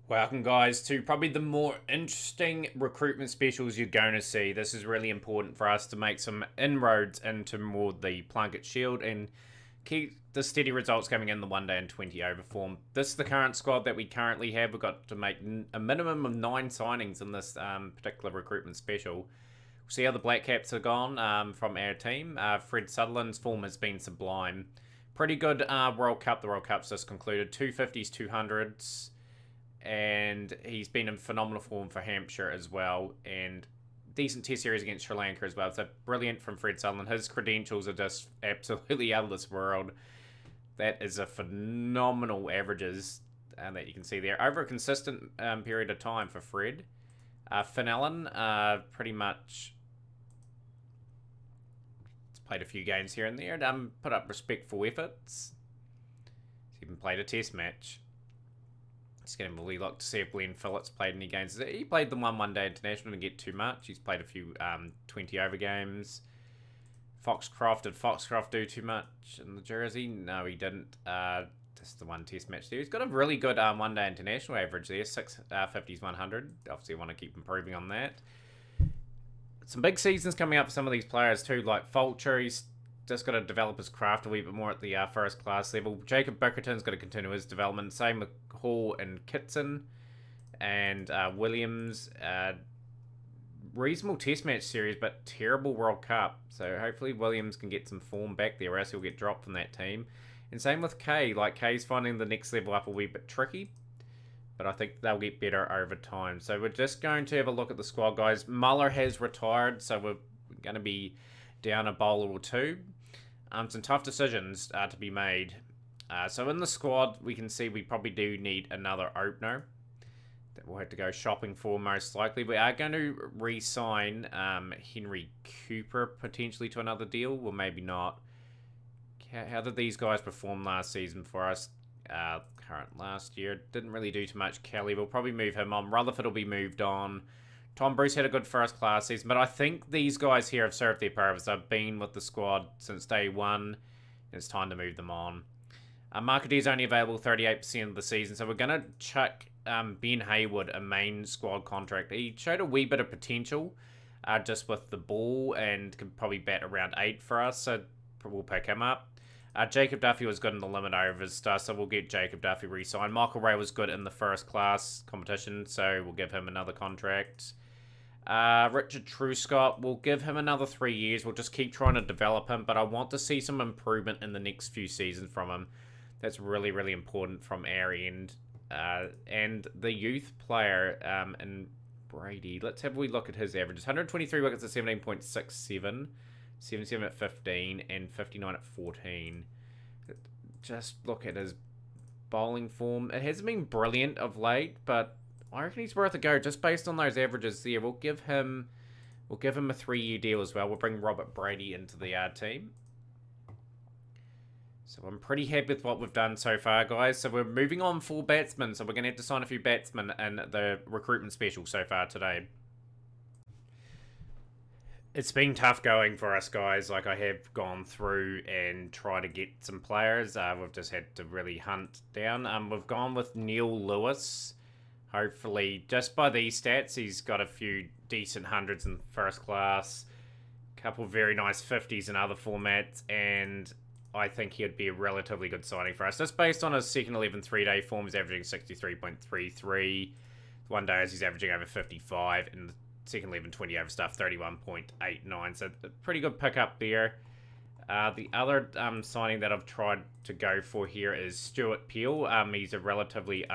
Welcome, guys, to probably the more interesting recruitment specials you're going to see. This is really important for us to make some inroads into more the Plunkett Shield and keep the steady results coming in the 1 day and 20 over form. This is the current squad that we currently have. We've got to make a minimum of 9 signings in this particular recruitment special. We'll see how the Black Caps are gone from our team. Fred Sutherland's form has been sublime. Pretty good World Cup. The World Cup's just concluded. 250s, 200s. And he's been in phenomenal form for Hampshire as well, and decent test series against Sri Lanka as well. So brilliant from Fred Sutherland. His credentials are just absolutely out of this world. That is a phenomenal averages that you can see there over a consistent period of time for Fred. Finn Allen, pretty much played a few games here and there. Put up respectful efforts. He's even played a test match. Just getting really look to see if Glenn Phillips played any games. He played the one day international, didn't get too much. He's played a few 20 over games. Foxcroft, did Foxcroft do too much in the jersey? No, he didn't. Just the one test match there. He's got a really good 1 day international average there, 650s 100. Obviously, want to keep improving on that. Some big seasons coming up for some of these players too, like Fulcher. He's just got to develop his craft a wee bit more at the first class level. Jacob Bickerton's got to continue his development. Same with Hall and Kitson. And Williams. Reasonable test match series, but terrible World Cup. So hopefully Williams can get some form back there, or else he'll get dropped from that team. And same with Kay. Like, Kay's finding the next level up a wee bit tricky, but I think they'll get better over time. So we're just going to have a look at the squad, guys. Muller has retired, so we're going to be down a bowler or two. Some tough decisions to be made. So in the squad, we can see we probably do need another opener that we'll have to go shopping for most likely. We are going to re-sign Henry Cooper potentially to another deal, or maybe not. How did these guys perform last season for us? Current last year. Didn't really do too much. Kelly, we'll probably move him on. Rutherford will be moved on. Tom Bruce had a good first class season, but I think these guys here have served their purpose. They've been with the squad since day one. It's time to move them on. Marketing is only available 38% of the season, so we're going to chuck Ben Hayward a main squad contract. He showed a wee bit of potential just with the ball and can probably bat around 8 for us, so we'll pick him up. Jacob Duffy was good in the limit overs stuff, so we'll get Jacob Duffy re-signed. Michael Ray was good in the first class competition, so we'll give him another contract. Richard Truscott, we'll give him another 3 years. We'll just keep trying to develop him, but I want to see some improvement in the next few seasons from him. That's really, really important from our end. And the youth player in Brady, let's have a wee look at his averages. 123 wickets at 17.67, 77 at 15, and 59 at 14. Just look at his bowling form. It hasn't been brilliant of late, but I reckon he's worth a go just based on those averages there. We'll give him a 3-year deal as well. We'll bring Robert Brady into the team. So I'm pretty happy with what we've done so far, guys. So we're moving on for batsmen. So we're going to have to sign a few batsmen in the recruitment special so far today. It's been tough going for us, guys. Like, I have gone through and tried to get some players. We've just had to really hunt down. We've gone with Neil Lewis. Hopefully, just by these stats, he's got a few decent hundreds in first class, a couple of very nice 50s in other formats, and I think he'd be a relatively good signing for us. Just based on his second 11 3-day form, he's averaging 63.33. 1 day he's averaging over 55, and the second 11 20 over stuff, 31.89. So a pretty good pickup there. The other signing that I've tried to go for here is Stuart Peel. He's a relatively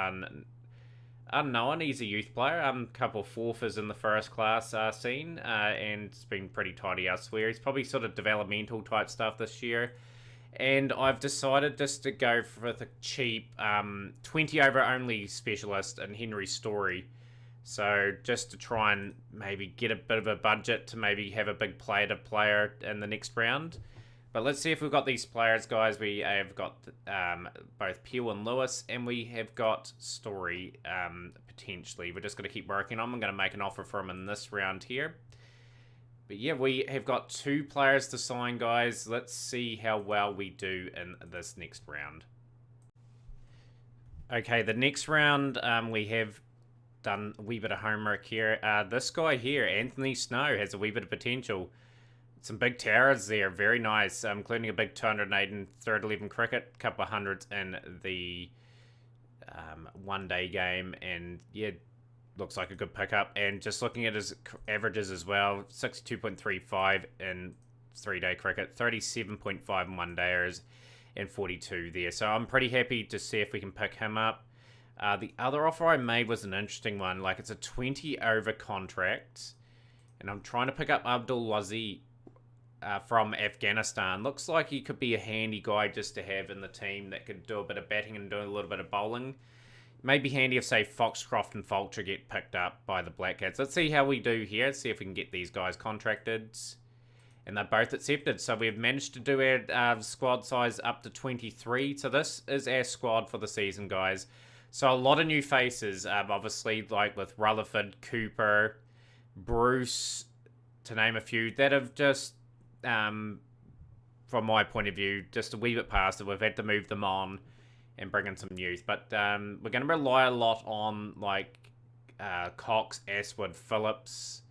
unknown. He's a youth player. Couple of fourthers in the first class scene, and it's been pretty tidy elsewhere. He's probably sort of developmental type stuff this year. And I've decided just to go for the cheap 20 over only specialist in Henry Story. So just to try and maybe get a bit of a budget to maybe have a big player in the next round. But let's see if we've got these players, guys. We have got both Peel and Lewis, and we have got Story potentially. We're just going to keep working on them. I'm going to make an offer for him in this round here. But yeah, we have got 2 players to sign, guys. Let's see how well we do in this next round. Okay, the next round we have done a wee bit of homework here. This guy here, Anthony Snow, has a wee bit of potential. Some big towers there, very nice, including a big 208 in third 11 cricket, a couple of hundreds in the one-day game, and yeah, looks like a good pickup. And just looking at his averages as well, 62.35 in three-day cricket, 37.5 in one-dayers, and 42 there. So I'm pretty happy to see if we can pick him up. The other offer I made was an interesting one. Like, it's a 20-over contract, and I'm trying to pick up Abdul Wazir from Afghanistan. Looks like he could be a handy guy just to have in the team that could do a bit of batting and do a little bit of bowling. Maybe handy if, say, Foxcroft and Fulcher get picked up by the Black Cats. Let's see how we do here. Let's see if we can get these guys contracted. And they're both accepted. So we've managed to do our squad size up to 23. So this is our squad for the season, guys. So a lot of new faces, obviously, like with Rutherford, Cooper, Bruce, to name a few, that have just, from my point of view, just a wee bit past it. We've had to move them on and bring in some youth. But we're going to rely a lot on, like, Cox, Aswood, Phillips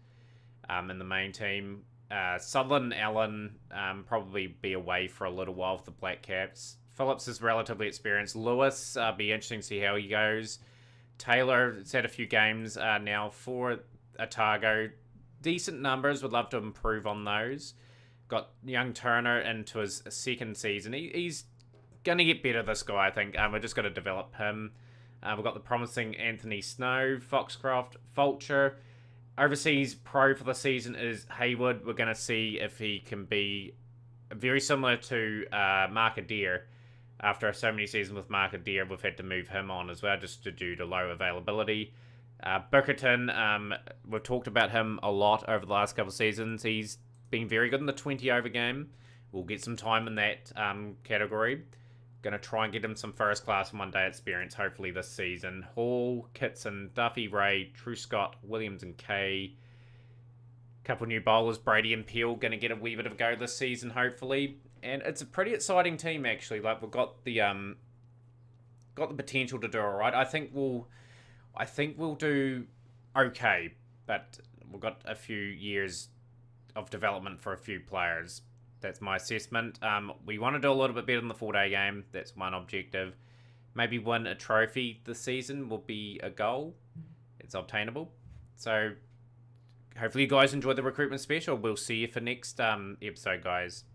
in the main team. Sutherland and Allen probably be away for a little while for the Black Caps. Phillips is relatively experienced. Lewis, be interesting to see how he goes. Taylor has had a few games now for Otago. Decent numbers. Would love to improve on those. Got young Turner into his second season. He's going to get better, this guy, I think. We're just going to develop him. We've got the promising Anthony Snow, Foxcroft, Fulcher. Overseas pro for the season is Hayward. We're going to see if he can be very similar to Mark Adair. After so many seasons with Mark Adair, we've had to move him on as well, just due to low availability. Bickerton, we've talked about him a lot over the last couple of seasons. He's been very good in the 20-over game. We'll get some time in that category. Going to try and get him some first-class one-day experience, hopefully, this season. Hall, Kitson, Duffy, Ray, Truscott, Williams and Kay. Couple new bowlers, Brady and Peel, going to get a wee bit of a go this season, hopefully. And it's a pretty exciting team, actually. Like, we've got the potential to do all right. I think we'll do okay, but we've got a few years of development for a few players. That's my assessment. We want to do a little bit better in the 4-day game. That's one objective. Maybe win a trophy this season will be a goal. It's obtainable. So hopefully you guys enjoyed the recruitment special. We'll see you for next episode, guys.